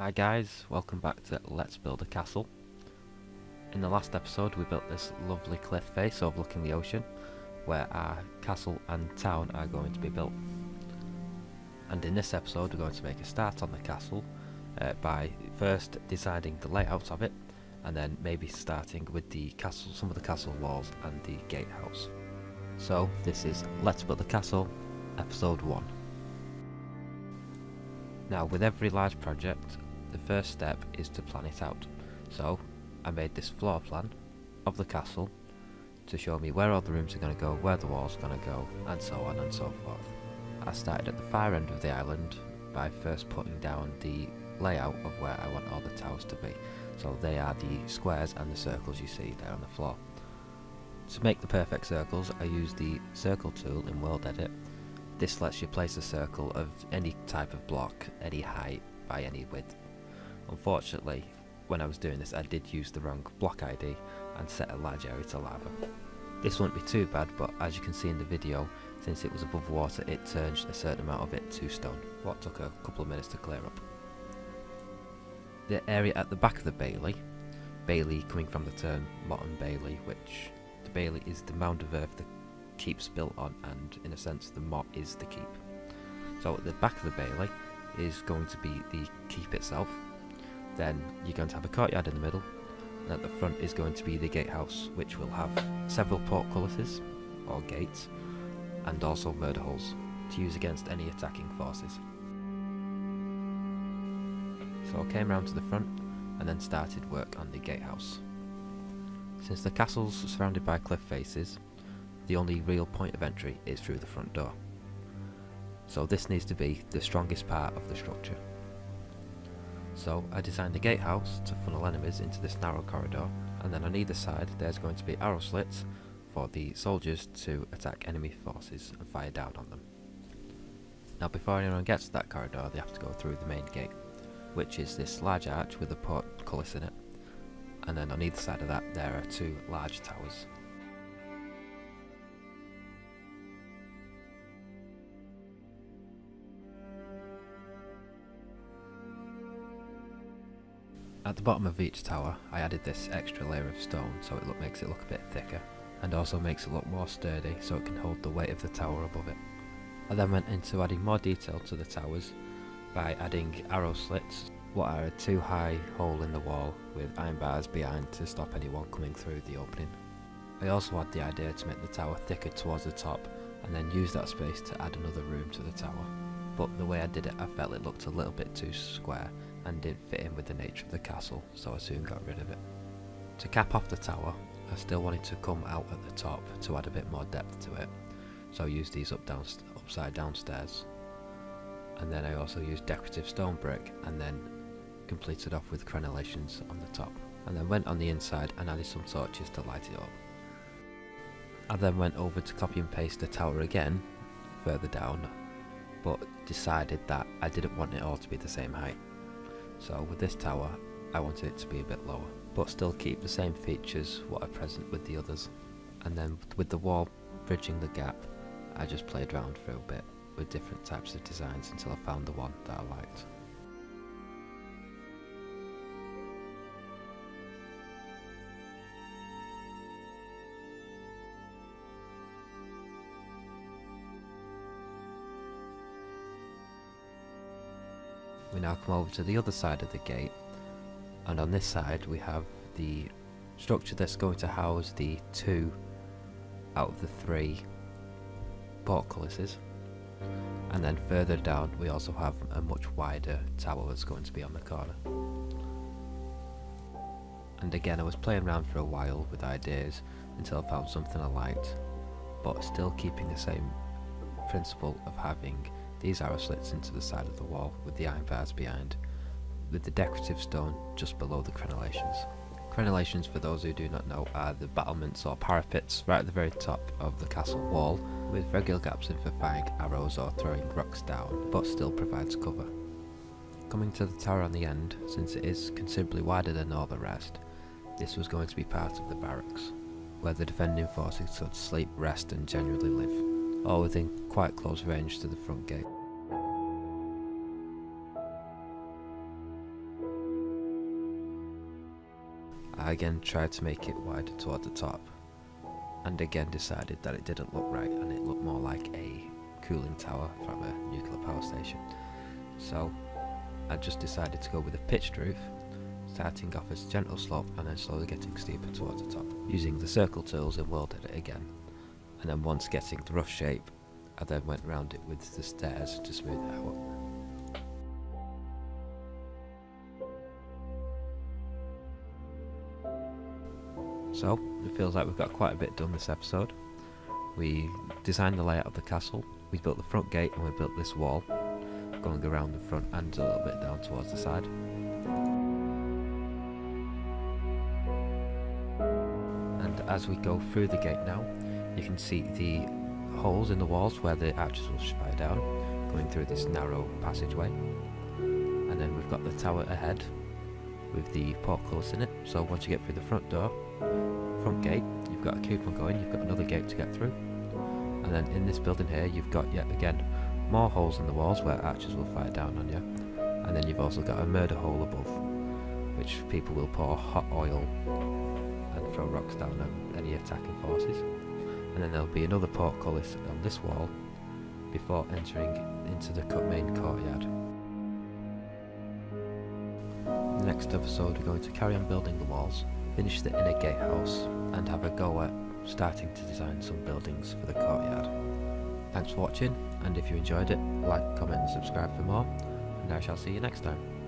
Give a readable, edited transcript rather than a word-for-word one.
Hi guys, welcome back to Let's Build a Castle. In the last episode we built this lovely cliff face overlooking the ocean where our castle and town are going to be built. And in this episode we're going to make a start on the castle by first deciding the layout of it and then maybe starting with the castle, some of the castle walls and the gatehouse. So this is Let's Build a Castle, episode 1. Now with every large project, the first step is to plan it out. So I made this floor plan of the castle to show me where all the rooms are going to go, where the walls are going to go, and so on and so forth. I started at the far end of the island by first putting down the layout of where I want all the towers to be. So they are the squares and the circles you see there on the floor. To make the perfect circles, I use the circle tool in World Edit. This lets you place a circle of any type of block, any height, by any width. Unfortunately, when I was doing this I did use the wrong block ID and set a large area to lava. This won't be too bad, but as you can see in the video, since it was above water it turned a certain amount of it to stone, what took a couple of minutes to clear up. The area at the back of the bailey coming from the term Motte Bailey, which the bailey is the mound of earth the keep's built on, and in a sense the motte is the keep. So at the back of the bailey is going to be the keep itself. Then you're going to have a courtyard in the middle, and at the front is going to be the gatehouse, which will have several portcullises or gates and also murder holes to use against any attacking forces. So I came round to the front and then started work on the gatehouse. Since the castle's surrounded by cliff faces, the only real point of entry is through the front door. So this needs to be the strongest part of the structure. So I designed a gatehouse to funnel enemies into this narrow corridor, and then on either side there's going to be arrow slits for the soldiers to attack enemy forces and fire down on them. Now before anyone gets to that corridor they have to go through the main gate, which is this large arch with a portcullis in it, and then on either side of that there are two large towers. At the bottom of each tower I added this extra layer of stone so it makes it look a bit thicker, and also makes it look more sturdy so it can hold the weight of the tower above it. I then went into adding more detail to the towers by adding arrow slits, what are a 2-high hole in the wall with iron bars behind to stop anyone coming through the opening. I also had the idea to make the tower thicker towards the top and then use that space to add another room to the tower. But the way I did it I felt it looked a little bit too square and didn't fit in with the nature of the castle, so I soon got rid of it. To cap off the tower, I still wanted to come out at the top to add a bit more depth to it, so I used these upside down stairs. And then I also used decorative stone brick and then completed off with crenellations on the top. And then went on the inside and added some torches to light it up. I then went over to copy and paste the tower again, further down, but decided that I didn't want it all to be the same height. So with this tower I wanted it to be a bit lower, but still keep the same features what are present with the others. And then with the wall bridging the gap, I just played around for a bit with different types of designs until I found the one that I liked. We now come over to the other side of the gate, and on this side we have the structure that's going to house the 2 out of the 3 portcullises, and then further down we also have a much wider tower that's going to be on the corner. And again I was playing around for a while with ideas until I found something I liked, but still keeping the same principle of having these arrow slits into the side of the wall with the iron bars behind, with the decorative stone just below the crenellations. Crenellations, for those who do not know, are the battlements or parapets right at the very top of the castle wall, with regular gaps in for firing arrows or throwing rocks down, but still provides cover. Coming to the tower on the end, since it is considerably wider than all the rest, this was going to be part of the barracks, where the defending forces could sleep, rest and generally live, all within quite close range to the front gate. I again tried to make it wider toward the top, and again decided that it didn't look right and it looked more like a cooling tower from a nuclear power station. So I just decided to go with a pitched roof, starting off as gentle slope and then slowly getting steeper towards the top, using the circle tools in World Edit again. And then once getting the rough shape, I then went around it with the stairs to smooth it out. So it feels like we've got quite a bit done this episode. We designed the layout of the castle, we built the front gate, and we built this wall going around the front and a little bit down towards the side. And as we go through the gate now, you can see the holes in the walls where the archers will fire down, going through this narrow passageway. And then we've got the tower ahead with the portcullis in it, so once you get through the front door, front gate, you've got a coupon going, you've got another gate to get through. And then in this building here, you've got yet again more holes in the walls where archers will fire down on you. And then you've also got a murder hole above, which people will pour hot oil and throw rocks down on any attacking forces. And then there'll be another portcullis on this wall before entering into the main courtyard. In the next episode, we're going to carry on building the walls, finish the inner gatehouse, and have a go at starting to design some buildings for the courtyard. Thanks for watching, and if you enjoyed it, like, comment and subscribe for more, and I shall see you next time.